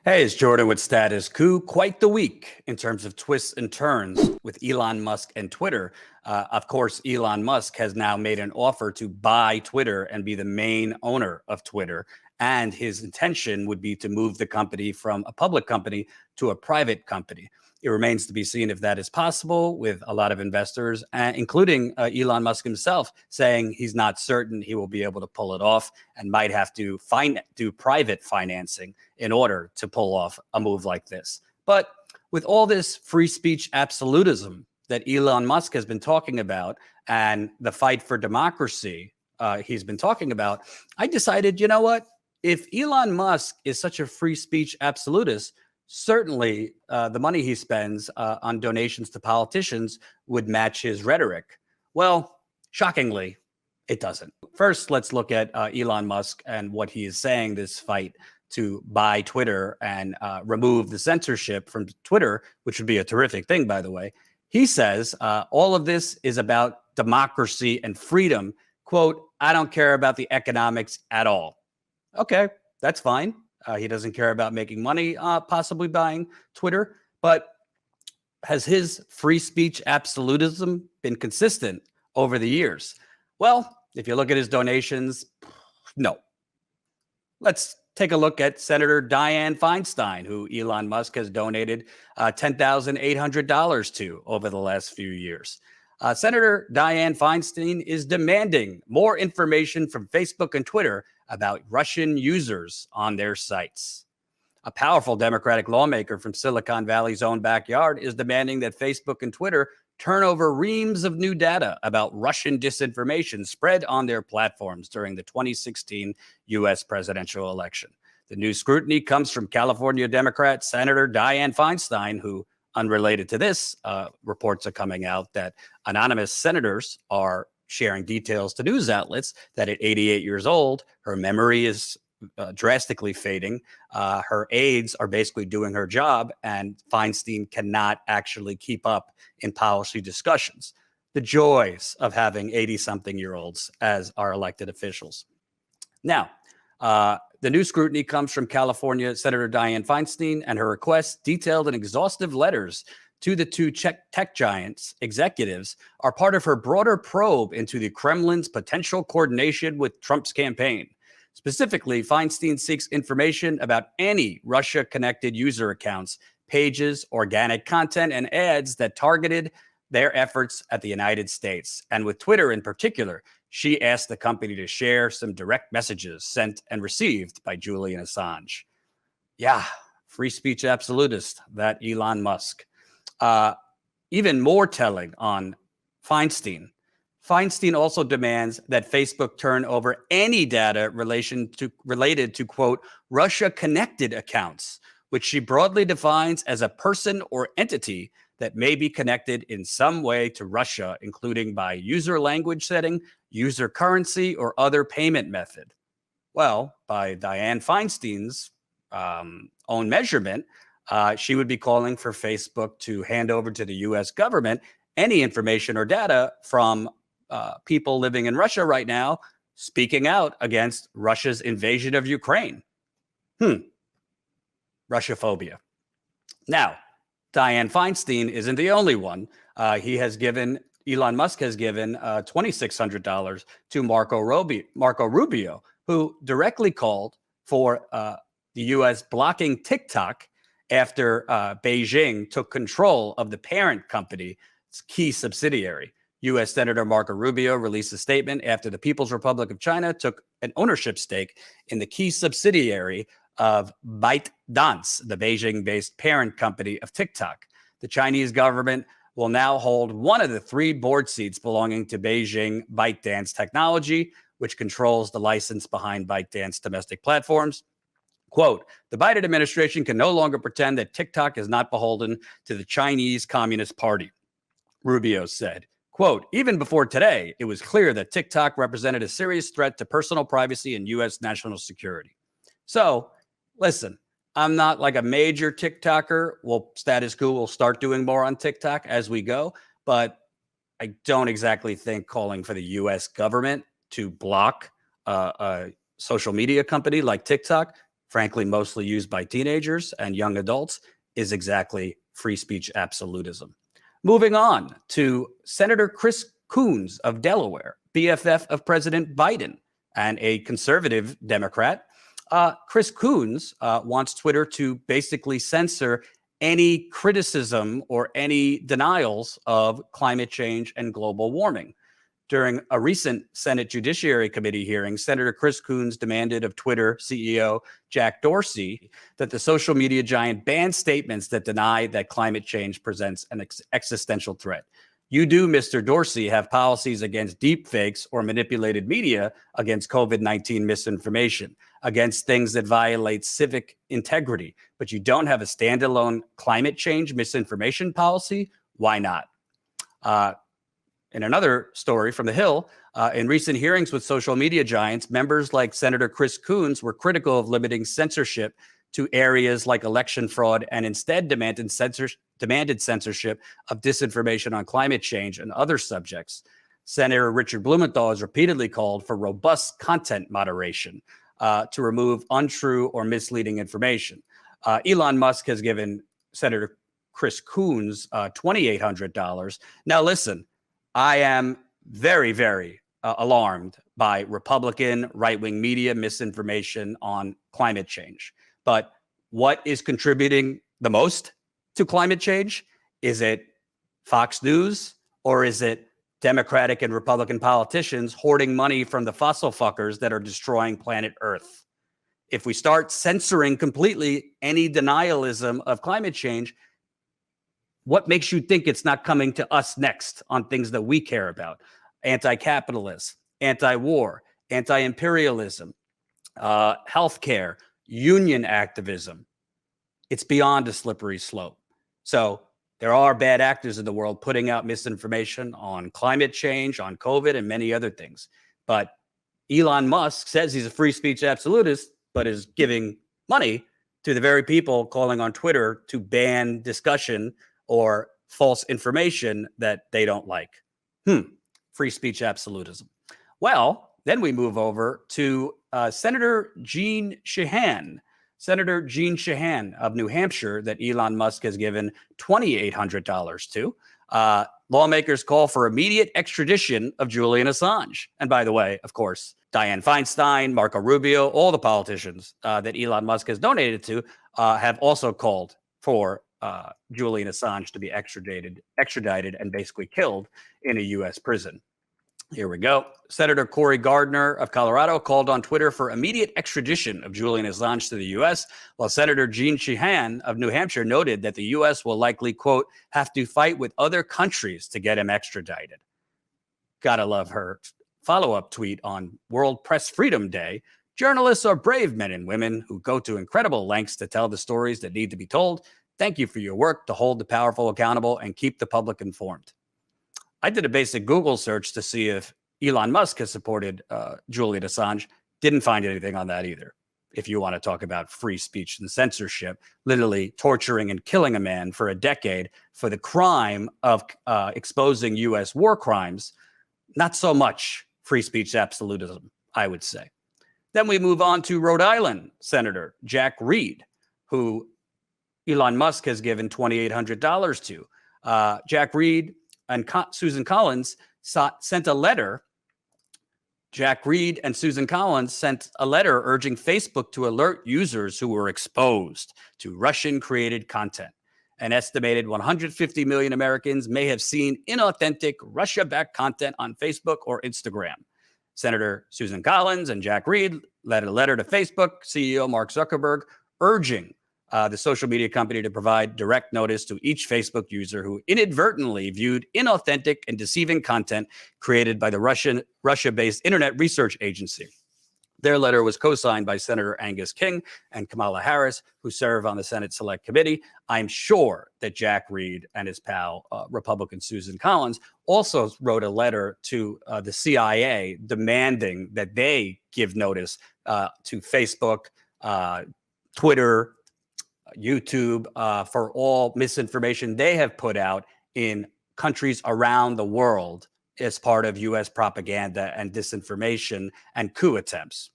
Hey, it's Jordan with Status Coup. Quite the week in terms of twists and turns with Elon Musk and Twitter. Of course, Elon Musk has now made an offer to buy Twitter and be the main owner of Twitter. And his intention would be to move the company from a public company to a private company. It remains to be seen if that is possible, with a lot of investors, including Elon Musk himself, saying he's not certain he will be able to pull it off and might have to do private financing in order to pull off a move like this. But with all this free speech absolutism that Elon Musk has been talking about and the fight for democracy he's been talking about, I decided, you know what? If Elon Musk is such a free speech absolutist, certainly the money he spends on donations to politicians would match his rhetoric. Well, shockingly, it doesn't. First, let's look at Elon Musk and what he is saying this fight to buy Twitter and remove the censorship from Twitter, which would be a terrific thing, by the way. He says all of this is about democracy and freedom. Quote, I don't care about the economics at all. Okay, that's fine. He doesn't care about making money, possibly buying Twitter. But has his free speech absolutism been consistent over the years? Well, if you look at his donations, no. Let's take a look at Senator Dianne Feinstein, who Elon Musk has donated $10,800 to over the last few years. Senator Dianne Feinstein is demanding more information from Facebook and Twitter about Russian users on their sites. A powerful Democratic lawmaker from Silicon Valley's own backyard is demanding that Facebook and Twitter turn over reams of new data about Russian disinformation spread on their platforms during the 2016 U.S. presidential election. The new scrutiny comes from California Democrat Senator Dianne Feinstein, who, unrelated to this, reports are coming out that anonymous senators are sharing details to news outlets that at 88 years old, her memory is drastically fading. Her aides are basically doing her job, and Feinstein cannot actually keep up in policy discussions. The joys of having 80-something-year-olds as our elected officials. Now, the new scrutiny comes from California Senator Dianne Feinstein, and her requests, detailed in exhaustive letters to the two tech giants executives, are part of her broader probe into the Kremlin's potential coordination with Trump's campaign. Specifically, Feinstein seeks information about any Russia-connected user accounts, pages, organic content, and ads that targeted their efforts at the United States. And with Twitter in particular, she asked the company to share some direct messages sent and received by Julian Assange. Yeah, free speech absolutist, that Elon Musk. Even more telling on Feinstein. Feinstein also demands that Facebook turn over any data related to, quote, Russia-connected accounts, which she broadly defines as a person or entity that may be connected in some way to Russia, including by user language setting, user currency, or other payment method. Well, by Dianne Feinstein's own measurement, she would be calling for Facebook to hand over to the U.S. government any information or data from people living in Russia right now speaking out against Russia's invasion of Ukraine. Russophobia. Now, Dianne Feinstein isn't the only one. Elon Musk has given $2,600 to Marco Rubio, who directly called for the U.S. blocking TikTok after Beijing took control of the parent company's key subsidiary. U.S. Senator Marco Rubio released a statement after the People's Republic of China took an ownership stake in the key subsidiary of ByteDance, the Beijing-based parent company of TikTok. The Chinese government will now hold one of the 3 board seats belonging to Beijing ByteDance Technology, which controls the license behind ByteDance domestic platforms. Quote, the Biden administration can no longer pretend that TikTok is not beholden to the Chinese Communist Party, Rubio said. Quote, even before today, it was clear that TikTok represented a serious threat to personal privacy and U.S. national security. So, listen, I'm not like a major TikToker. Well, Status Coup will start doing more on TikTok as we go, but I don't exactly think calling for the U.S. government to block a social media company like TikTok frankly, mostly used by teenagers and young adults, is exactly free speech absolutism. Moving on to Senator Chris Coons of Delaware, BFF of President Biden and a conservative Democrat. Chris Coons wants Twitter to basically censor any criticism or any denials of climate change and global warming. During a recent Senate Judiciary Committee hearing, Senator Chris Coons demanded of Twitter CEO Jack Dorsey that the social media giant ban statements that deny that climate change presents an existential threat. You do, Mr. Dorsey, have policies against deepfakes or manipulated media, against COVID-19 misinformation, against things that violate civic integrity, but you don't have a standalone climate change misinformation policy. Why not? In another story from the Hill, in recent hearings with social media giants, members like Senator Chris Coons were critical of limiting censorship to areas like election fraud and instead demanded censorship of disinformation on climate change and other subjects. Senator Richard Blumenthal has repeatedly called for robust content moderation to remove untrue or misleading information. Elon Musk has given Senator Chris Coons $2,800. Now, listen, I am very, very alarmed by Republican right-wing media misinformation on climate change. But what is contributing the most to climate change? Is it Fox News, or is it Democratic and Republican politicians hoarding money from the fossil fuckers that are destroying planet Earth? If we start censoring completely any denialism of climate change, what makes you think it's not coming to us next on things that we care about? Anti-capitalist, anti-war, anti-imperialism, healthcare, union activism. It's beyond a slippery slope. So there are bad actors in the world putting out misinformation on climate change, on COVID, and many other things. But Elon Musk says he's a free speech absolutist, but is giving money to the very people calling on Twitter to ban discussion or false information that they don't like. Free speech absolutism. Well, then we move over to Senator Jeanne Shaheen. Senator Jeanne Shaheen of New Hampshire, that Elon Musk has given $2,800 to. Lawmakers call for immediate extradition of Julian Assange. And by the way, of course, Dianne Feinstein, Marco Rubio, all the politicians that Elon Musk has donated to have also called for Julian Assange to be extradited and basically killed in a U.S. prison. Here we go. Senator Cory Gardner of Colorado called on Twitter for immediate extradition of Julian Assange to the U.S., while Senator Jeanne Shaheen of New Hampshire noted that the U.S. will likely, quote, have to fight with other countries to get him extradited. Gotta love her follow-up tweet on World Press Freedom Day. Journalists are brave men and women who go to incredible lengths to tell the stories that need to be told. Thank you for your work to hold the powerful accountable and keep the public informed. I did a basic Google search to see if Elon Musk has supported Julian Assange. Didn't find anything on that either. If you want to talk about free speech and censorship, literally torturing and killing a man for a decade for the crime of exposing U.S. war crimes, not so much free speech absolutism, I would say. Then we move on to Rhode Island Senator Jack Reed, who Elon Musk has given $2,800 to. Jack Reed and Susan Collins sent a letter. Jack Reed and Susan Collins sent a letter urging Facebook to alert users who were exposed to Russian-created content. An estimated 150 million Americans may have seen inauthentic Russia-backed content on Facebook or Instagram. Senator Susan Collins and Jack Reed led a letter to Facebook CEO Mark Zuckerberg urging the social media company to provide direct notice to each Facebook user who inadvertently viewed inauthentic and deceiving content created by the Russia-based Internet Research Agency. Their letter was co-signed by Senator Angus King and Kamala Harris, who serve on the Senate Select Committee. I'm sure that Jack Reed and his pal, Republican Susan Collins, also wrote a letter to the CIA demanding that they give notice to Facebook, Twitter, YouTube for all misinformation they have put out in countries around the world as part of U.S. propaganda and disinformation and coup attempts.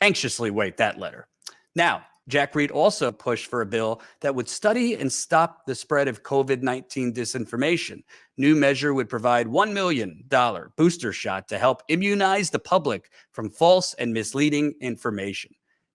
anxiously wait that letter. Now, Jack Reed also pushed for a bill that would study and stop the spread of COVID-19 disinformation. New measure would provide $1 million booster shot to help immunize the public from false and misleading information.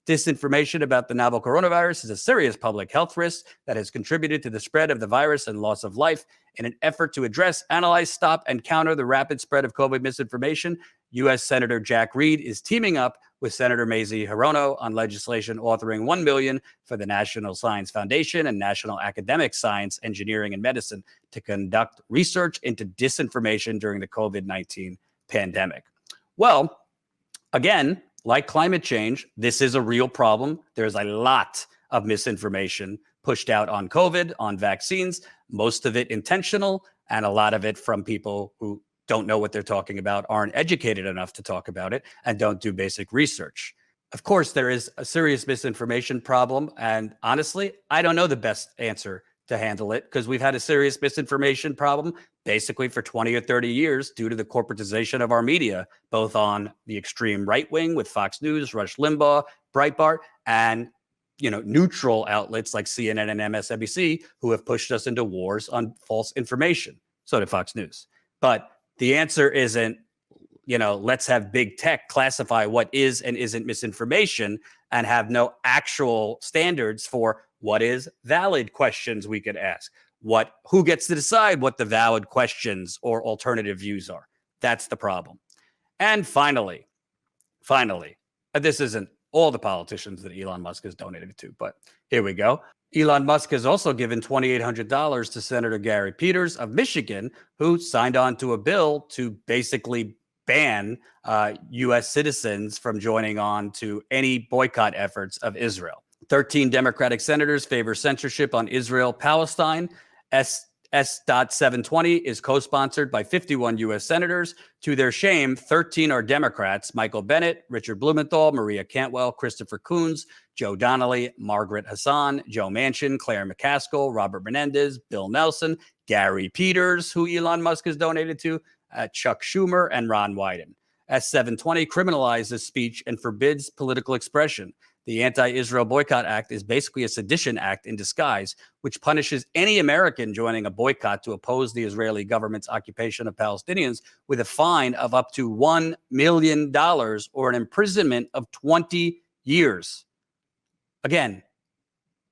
Disinformation about the novel coronavirus is a serious public health risk that has contributed to the spread of the virus and loss of life. In an effort to address, analyze, stop, and counter the rapid spread of COVID misinformation, U.S. Senator Jack Reed is teaming up with Senator Mazie Hirono on legislation authoring $1 million for the National Science Foundation and National Academic Science, Engineering, and Medicine to conduct research into disinformation during the COVID-19 pandemic. Well, again, like climate change, this is a real problem. There's a lot of misinformation pushed out on COVID, on vaccines, most of it intentional, and a lot of it from people who don't know what they're talking about, aren't educated enough to talk about it, and don't do basic research. Of course, there is a serious misinformation problem. And honestly, I don't know the best answer to handle it because we've had a serious misinformation problem basically for 20 or 30 years due to the corporatization of our media, both on the extreme right wing with Fox News, Rush Limbaugh, Breitbart, and neutral outlets like CNN and MSNBC who have pushed us into wars on false information. So did Fox News. But the answer isn't, let's have big tech classify what is and isn't misinformation and have no actual standards for what is valid questions we could ask. Who gets to decide what the valid questions or alternative views are? That's the problem. And finally, this isn't all the politicians that Elon Musk has donated to, but here we go. Elon Musk has also given $2,800 to Senator Gary Peters of Michigan, who signed on to a bill to basically ban U.S. citizens from joining on to any boycott efforts of Israel. 13 Democratic senators favor censorship on Israel-Palestine. S.720 is co-sponsored by 51 U.S. senators. To their shame, 13 are Democrats: Michael Bennet, Richard Blumenthal, Maria Cantwell, Christopher Coons, Joe Donnelly, Margaret Hassan, Joe Manchin, Claire McCaskill, Robert Menendez, Bill Nelson, Gary Peters, who Elon Musk has donated to, Chuck Schumer, and Ron Wyden. S720 criminalizes speech and forbids political expression. The Anti-Israel Boycott Act is basically a sedition act in disguise, which punishes any American joining a boycott to oppose the Israeli government's occupation of Palestinians with a fine of up to $1 million or an imprisonment of 20 years. Again,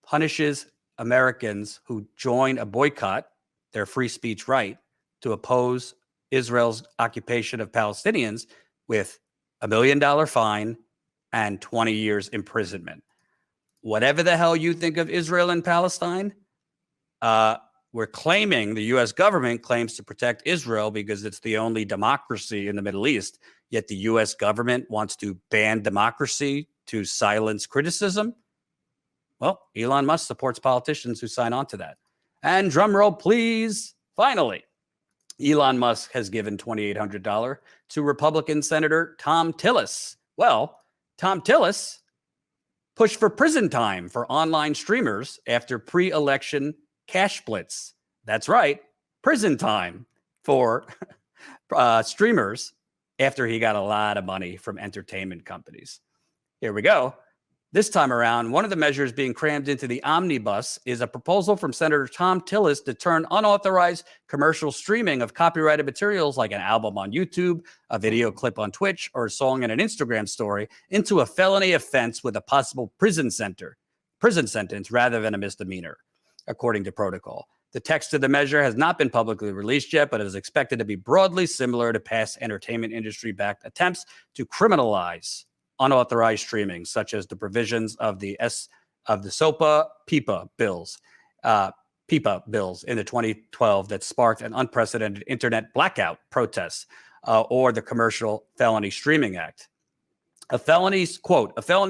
punishes Americans who join a boycott, their free speech right, to oppose Israel's occupation of Palestinians with $1 million fine and 20 years imprisonment. Whatever the hell you think of Israel and Palestine, we're claiming, the U.S. government claims to protect Israel because it's the only democracy in the Middle East, yet the U.S. government wants to ban democracy to silence criticism. Well, Elon Musk supports politicians who sign on to that. And drum roll, please. Finally, Elon Musk has given $2,800 to Republican Senator Thom Tillis. Well, Thom Tillis pushed for prison time for online streamers after pre-election cash blitz. That's right, prison time for streamers after he got a lot of money from entertainment companies. Here we go. This time around, one of the measures being crammed into the omnibus is a proposal from Senator Thom Tillis to turn unauthorized commercial streaming of copyrighted materials like an album on YouTube, a video clip on Twitch, or a song in an Instagram story into a felony offense with a possible prison sentence rather than a misdemeanor, according to protocol. The text of the measure has not been publicly released yet, but is expected to be broadly similar to past entertainment industry-backed attempts to criminalize unauthorized streaming, such as the provisions of the SOPA-PIPA bills in the 2012 that sparked an unprecedented internet blackout protests, or the Commercial Felony Streaming Act. A felony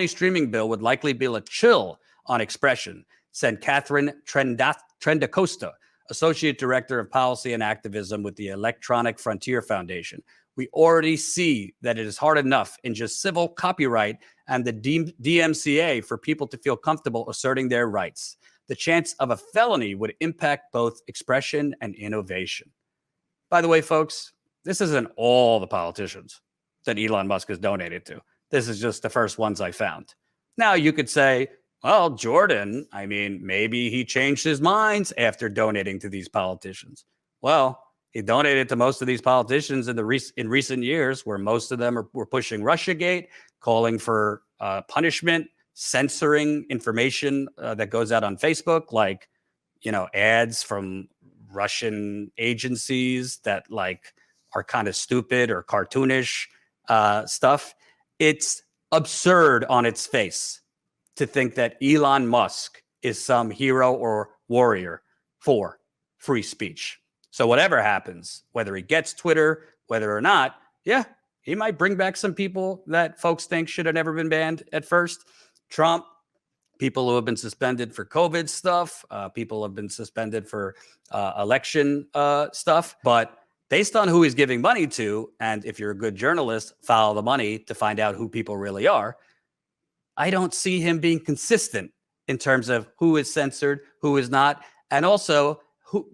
streaming bill would likely be a chill on expression, said Catherine Trendacosta, Associate Director of Policy and Activism with the Electronic Frontier Foundation. We already see that it is hard enough in just civil copyright and the DMCA for people to feel comfortable asserting their rights. The chance of a felony would impact both expression and innovation. By the way, folks, this isn't all the politicians that Elon Musk has donated to. This is just the first ones I found. Now you could say, well, Jordan, I mean, maybe he changed his minds after donating to these politicians. Well, he donated to most of these politicians in recent years, where most of them were pushing Russiagate, calling for punishment, censoring information that goes out on Facebook, like, ads from Russian agencies that like are kind of stupid or cartoonish stuff. It's absurd on its face to think that Elon Musk is some hero or warrior for free speech. So whatever happens, whether he gets Twitter, whether or not, yeah, he might bring back some people that folks think should have never been banned at first. Trump, people who have been suspended for COVID stuff, people have been suspended for election stuff. But based on who he's giving money to, and if you're a good journalist, follow the money to find out who people really are, I don't see him being consistent in terms of who is censored, who is not, and also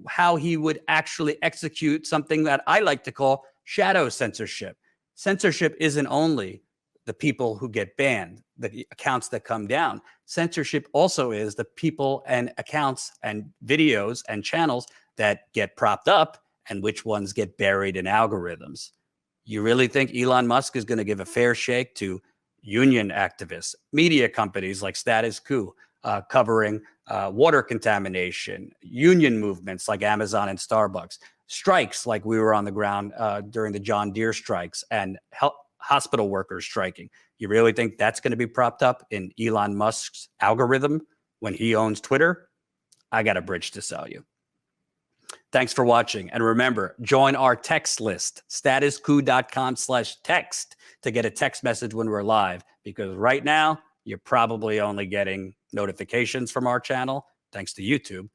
how he would actually execute something that I like to call shadow censorship. Censorship isn't only the people who get banned, the accounts that come down. Censorship also is the people and accounts and videos and channels that get propped up and which ones get buried in algorithms. You really think Elon Musk is going to give a fair shake to union activists, media companies like Status Coup, covering water contamination, union movements like Amazon and Starbucks, strikes like we were on the ground during the John Deere strikes, and hospital workers striking? You really think that's going to be propped up in Elon Musk's algorithm when he owns Twitter? I got a bridge to sell you. Thanks for watching. And remember, join our text list, statuscoup.com/text, to get a text message when we're live, because right now you're probably only getting notifications from our channel, thanks to YouTube,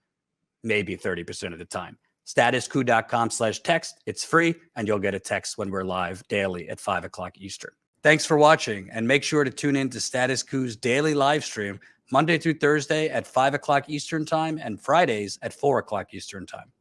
maybe 30% of the time. statuscoup.com/text. It's free, and you'll get a text when we're live daily at 5 o'clock Eastern. Thanks for watching, and make sure to tune in to Status Coup's daily live stream Monday through Thursday at 5 o'clock Eastern time and Fridays at 4 o'clock Eastern time.